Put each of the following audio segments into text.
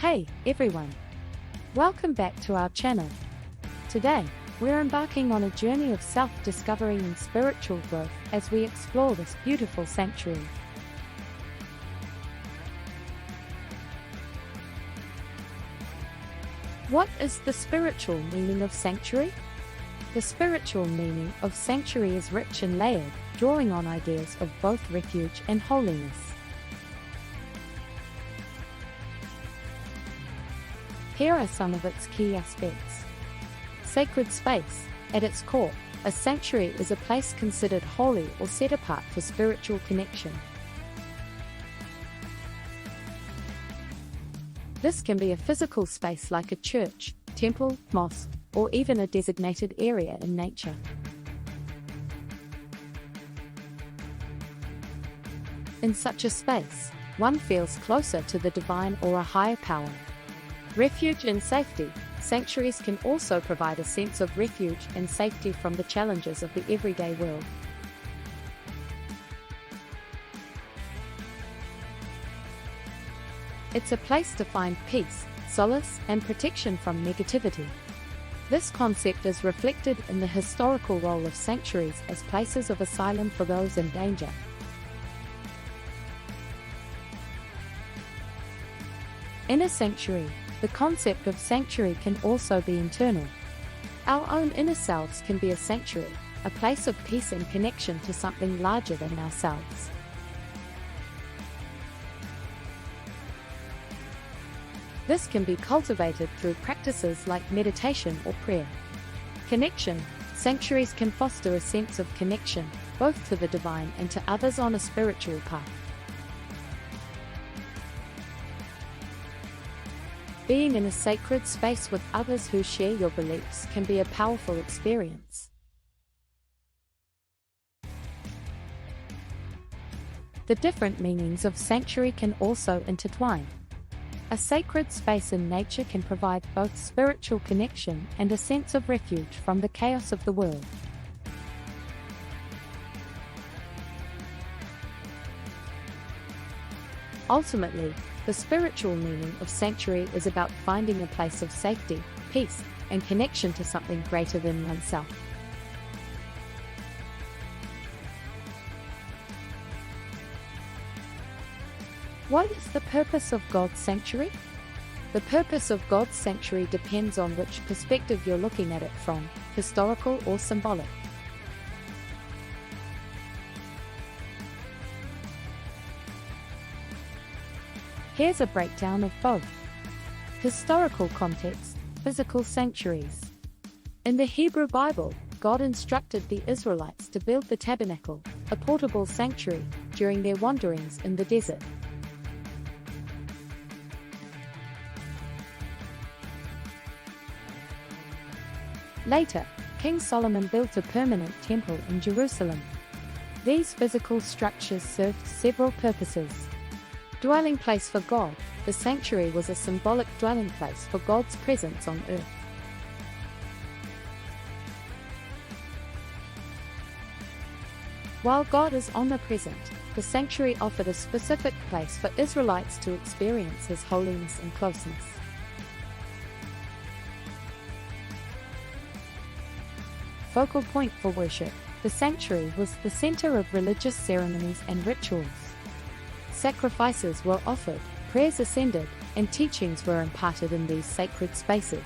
Hey everyone! Welcome back to our channel. Today, we're embarking on a journey of self-discovery and spiritual growth as we explore this beautiful sanctuary. What is the spiritual meaning of sanctuary? The spiritual meaning of sanctuary is rich and layered, drawing on ideas of both refuge and holiness. Here are some of its key aspects. Sacred space. At its core, a sanctuary is a place considered holy or set apart for spiritual connection. This can be a physical space like a church, temple, mosque, or even a designated area in nature. In such a space, one feels closer to the divine or a higher power. Refuge and safety. Sanctuaries can also provide a sense of refuge and safety from the challenges of the everyday world. It's a place to find peace, solace, and protection from negativity. This concept is reflected in the historical role of sanctuaries as places of asylum for those in danger. In a sanctuary, the concept of sanctuary can also be internal. Our own inner selves can be a sanctuary, a place of peace and connection to something larger than ourselves. This can be cultivated through practices like meditation or prayer. Connection. Sanctuaries can foster a sense of connection, both to the divine and to others on a spiritual path. Being in a sacred space with others who share your beliefs can be a powerful experience. The different meanings of sanctuary can also intertwine. A sacred space in nature can provide both spiritual connection and a sense of refuge from the chaos of the world. Ultimately, the spiritual meaning of sanctuary is about finding a place of safety, peace, and connection to something greater than oneself. What is the purpose of God's sanctuary? The purpose of God's sanctuary depends on which perspective you're looking at it from, historical or symbolic. Here's a breakdown of both. Historical context, physical sanctuaries. In the Hebrew Bible, God instructed the Israelites to build the tabernacle, a portable sanctuary, during their wanderings in the desert. Later, King Solomon built a permanent temple in Jerusalem. These physical structures served several purposes. Dwelling place for God. The sanctuary was a symbolic dwelling place for God's presence on earth. While God is omnipresent, the sanctuary offered a specific place for Israelites to experience His holiness and closeness. Focal point for worship. The sanctuary was the center of religious ceremonies and rituals. Sacrifices were offered, prayers ascended, and teachings were imparted in these sacred spaces.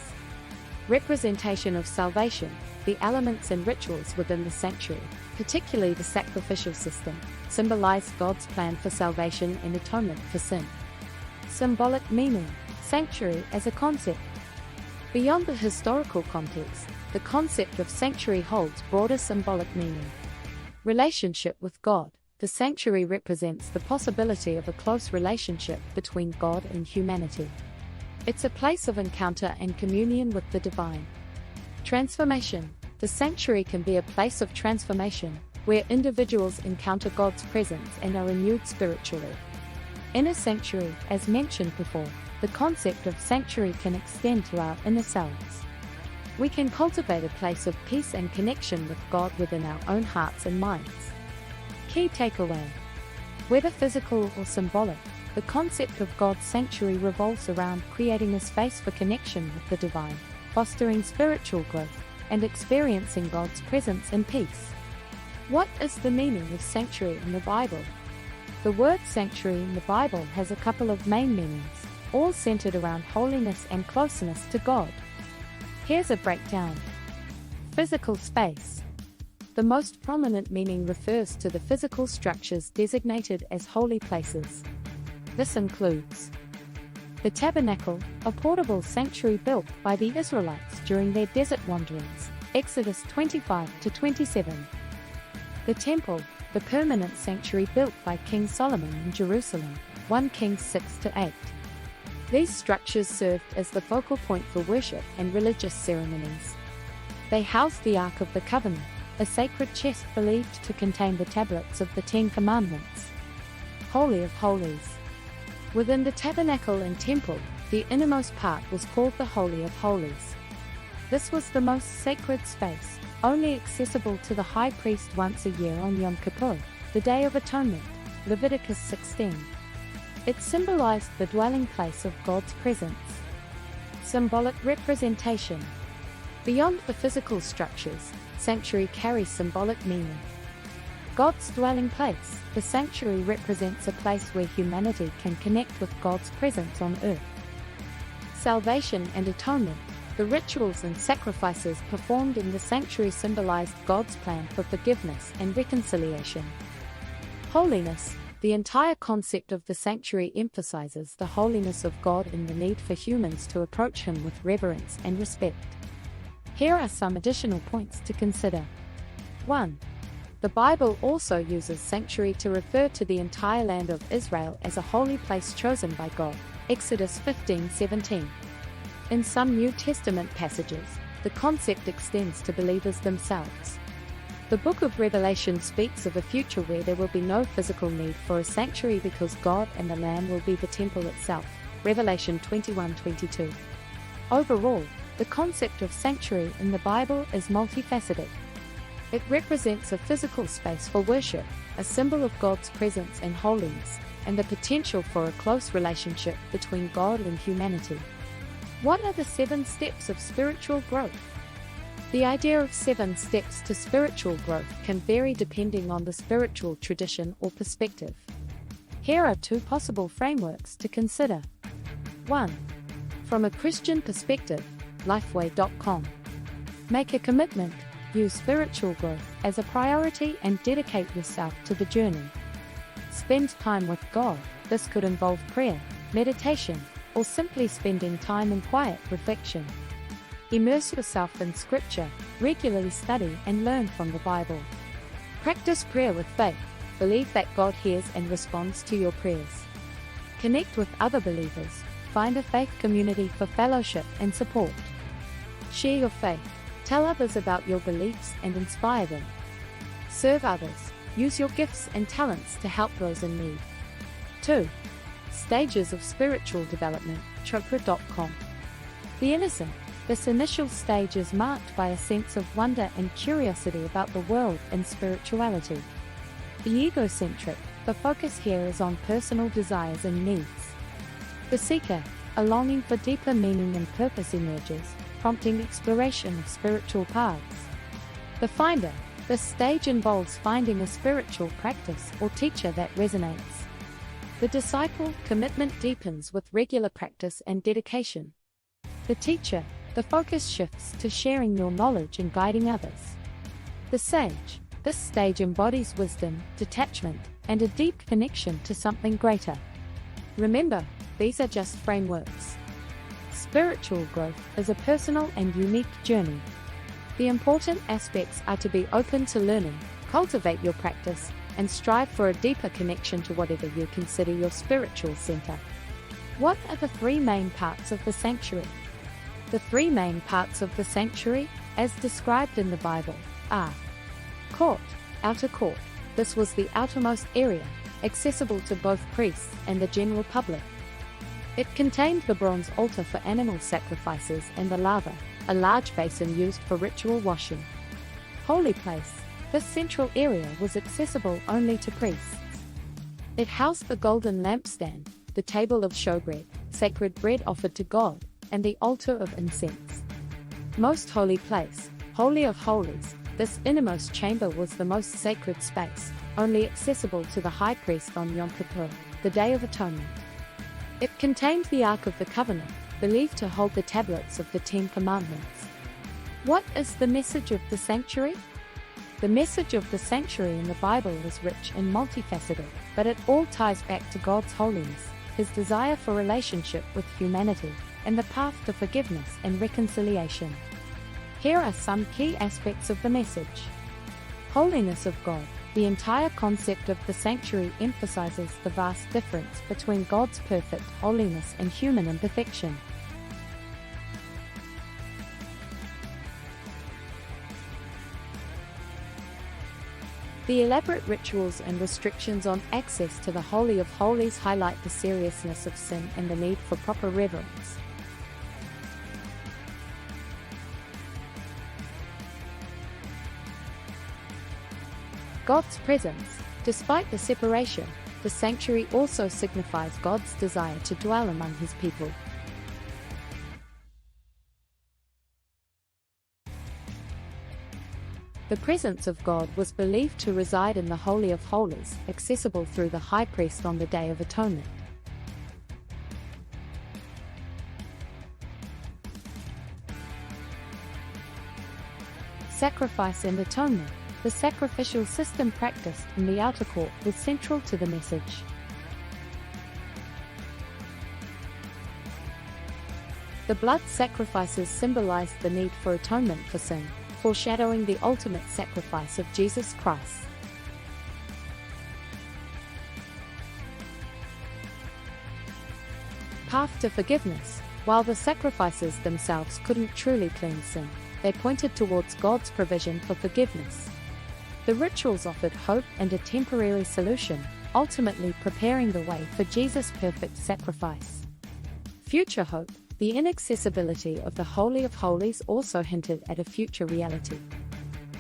Representation of salvation. The elements and rituals within the sanctuary, particularly the sacrificial system, symbolized God's plan for salvation and atonement for sin. Symbolic meaning. Sanctuary as a concept. Beyond the historical context, the concept of sanctuary holds broader symbolic meaning. Relationship with God. The sanctuary represents the possibility of a close relationship between God and humanity. It's a place of encounter and communion with the divine. Transformation. The sanctuary can be a place of transformation, where individuals encounter God's presence and are renewed spiritually. In a sanctuary, as mentioned before, the concept of sanctuary can extend to our inner selves. We can cultivate a place of peace and connection with God within our own hearts and minds. Key takeaway. Whether physical or symbolic, The concept of God's sanctuary revolves around creating a space for connection with the divine, fostering spiritual growth, and experiencing God's presence and peace. What is the meaning of sanctuary in the Bible? The word sanctuary in the Bible has a couple of main meanings, all centered around holiness and closeness to God. Here's a breakdown. Physical space. The most prominent meaning refers to the physical structures designated as holy places. This includes the tabernacle, a portable sanctuary built by the Israelites during their desert wanderings, Exodus 25-27. The temple, the permanent sanctuary built by King Solomon in Jerusalem, 1 Kings 6-8. These structures served as the focal point for worship and religious ceremonies. They housed the Ark of the Covenant, a sacred chest believed to contain the tablets of the Ten Commandments. Holy of Holies. Within the tabernacle and temple, the innermost part was called the Holy of Holies. This was the most sacred space, only accessible to the high priest once a year on Yom Kippur, the Day of Atonement, Leviticus 16. It symbolized the dwelling place of God's presence. Symbolic representation. Beyond the physical structures, sanctuary carries symbolic meaning. God's dwelling place, the sanctuary represents a place where humanity can connect with God's presence on earth. Salvation and atonement. The rituals and sacrifices performed in the sanctuary symbolized God's plan for forgiveness and reconciliation. Holiness. The entire concept of the sanctuary emphasizes the holiness of God and the need for humans to approach Him with reverence and respect. Here are some additional points to consider. 1. The Bible also uses sanctuary to refer to the entire land of Israel as a holy place chosen by God, Exodus 15:17. In some New Testament passages, the concept extends to believers themselves. The book of Revelation speaks of a future where there will be no physical need for a sanctuary because God and the Lamb will be the temple itself, Revelation 21:22. Overall, the concept of sanctuary in the Bible is multifaceted. It represents a physical space for worship, a symbol of God's presence and holiness, and the potential for a close relationship between God and humanity. What are the 7 steps of spiritual growth? The idea of 7 steps to spiritual growth can vary depending on the spiritual tradition or perspective. Here are 2 possible frameworks to consider. 1. From a Christian perspective, lifeway.com. Make a commitment, view spiritual growth as a priority and dedicate yourself to the journey. Spend time with God. This could involve prayer, meditation, or simply spending time in quiet reflection. Immerse yourself in Scripture, regularly study and learn from the Bible. Practice prayer with faith. Believe that God hears and responds to your prayers. Connect with other believers. Find a faith community for fellowship and support. Share your faith. Tell others about your beliefs and inspire them. Serve others. Use your gifts and talents to help those in need. 2. Stages of spiritual development, chopra.com. The innocent. This initial stage is marked by a sense of wonder and curiosity about the world and spirituality. The egocentric. The focus here is on personal desires and needs. The seeker. A longing for deeper meaning and purpose emerges, prompting exploration of spiritual paths. The finder. This stage involves finding a spiritual practice or teacher that resonates. The disciple. Commitment deepens with regular practice and dedication. The teacher. The focus shifts to sharing your knowledge and guiding others. The sage. This stage embodies wisdom, detachment, and a deep connection to something greater. Remember, these are just frameworks. Spiritual growth is a personal and unique journey. The important aspects are to be open to learning, cultivate your practice, and strive for a deeper connection to whatever you consider your spiritual center. What are the 3 main parts of the sanctuary? The 3 main parts of the sanctuary, as described in the Bible, are court, outer court. This was the outermost area, accessible to both priests and the general public. It contained the bronze altar for animal sacrifices and the lava, a large basin used for ritual washing. Holy place. This central area was accessible only to priests. It housed the golden lampstand, the table of showbread, sacred bread offered to God, and the altar of incense. Most holy place, Holy of Holies, this innermost chamber was the most sacred space, only accessible to the high priest on Yom Kippur, the Day of Atonement. It contained the Ark of the Covenant, believed to hold the tablets of the Ten Commandments. What is the message of the sanctuary? The message of the sanctuary in the Bible is rich and multifaceted, but it all ties back to God's holiness, His desire for relationship with humanity, and the path to forgiveness and reconciliation. Here are some key aspects of the message. Holiness of God. The entire concept of the sanctuary emphasizes the vast difference between God's perfect holiness and human imperfection. The elaborate rituals and restrictions on access to the Holy of Holies highlight the seriousness of sin and the need for proper reverence. God's presence. Despite the separation, the sanctuary also signifies God's desire to dwell among His people. The presence of God was believed to reside in the Holy of Holies, accessible through the high priest on the Day of Atonement. Sacrifice and atonement. The sacrificial system practiced in the outer court was central to the message. The blood sacrifices symbolized the need for atonement for sin, foreshadowing the ultimate sacrifice of Jesus Christ. Path to forgiveness. While the sacrifices themselves couldn't truly cleanse sin, they pointed towards God's provision for forgiveness. The rituals offered hope and a temporary solution, ultimately preparing the way for Jesus' perfect sacrifice. Future hope. The inaccessibility of the Holy of Holies also hinted at a future reality.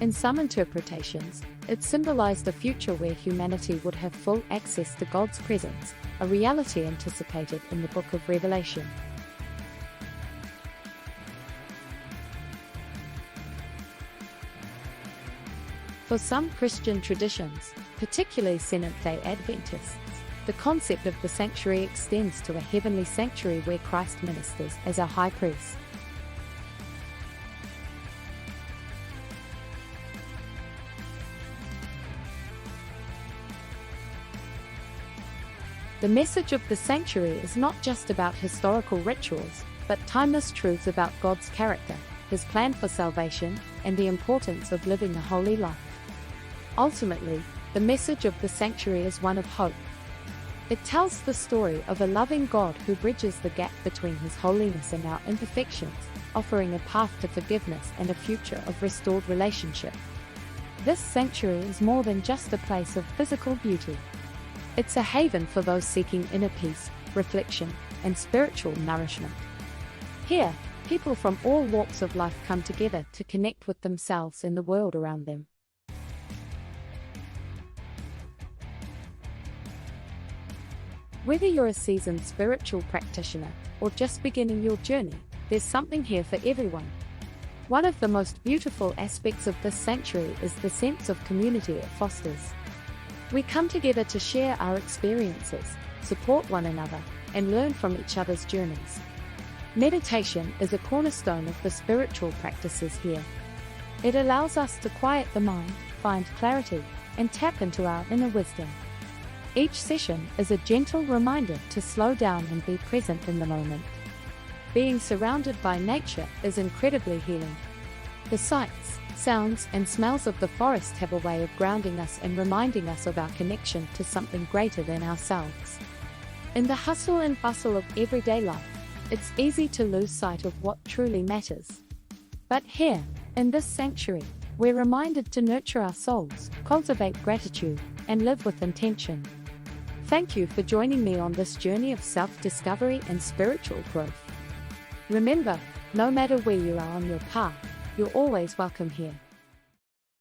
In some interpretations, it symbolized a future where humanity would have full access to God's presence, a reality anticipated in the book of Revelation. For some Christian traditions, particularly Seventh-day Adventists, the concept of the sanctuary extends to a heavenly sanctuary where Christ ministers as our high priest. The message of the sanctuary is not just about historical rituals, but timeless truths about God's character, His plan for salvation, and the importance of living a holy life. Ultimately, the message of the sanctuary is one of hope. It tells the story of a loving God who bridges the gap between His holiness and our imperfections, offering a path to forgiveness and a future of restored relationship. This sanctuary is more than just a place of physical beauty. It's a haven for those seeking inner peace, reflection, and spiritual nourishment. Here, people from all walks of life come together to connect with themselves and the world around them. Whether you're a seasoned spiritual practitioner or just beginning your journey, there's something here for everyone. One of the most beautiful aspects of this sanctuary is the sense of community it fosters. We come together to share our experiences, support one another, and learn from each other's journeys. Meditation is a cornerstone of the spiritual practices here. It allows us to quiet the mind, find clarity, and tap into our inner wisdom. Each session is a gentle reminder to slow down and be present in the moment. Being surrounded by nature is incredibly healing. The sights, sounds, and smells of the forest have a way of grounding us and reminding us of our connection to something greater than ourselves. In the hustle and bustle of everyday life, it's easy to lose sight of what truly matters. But here, in this sanctuary, we're reminded to nurture our souls, cultivate gratitude, and live with intention. Thank you for joining me on this journey of self-discovery and spiritual growth. Remember, no matter where you are on your path, you're always welcome here.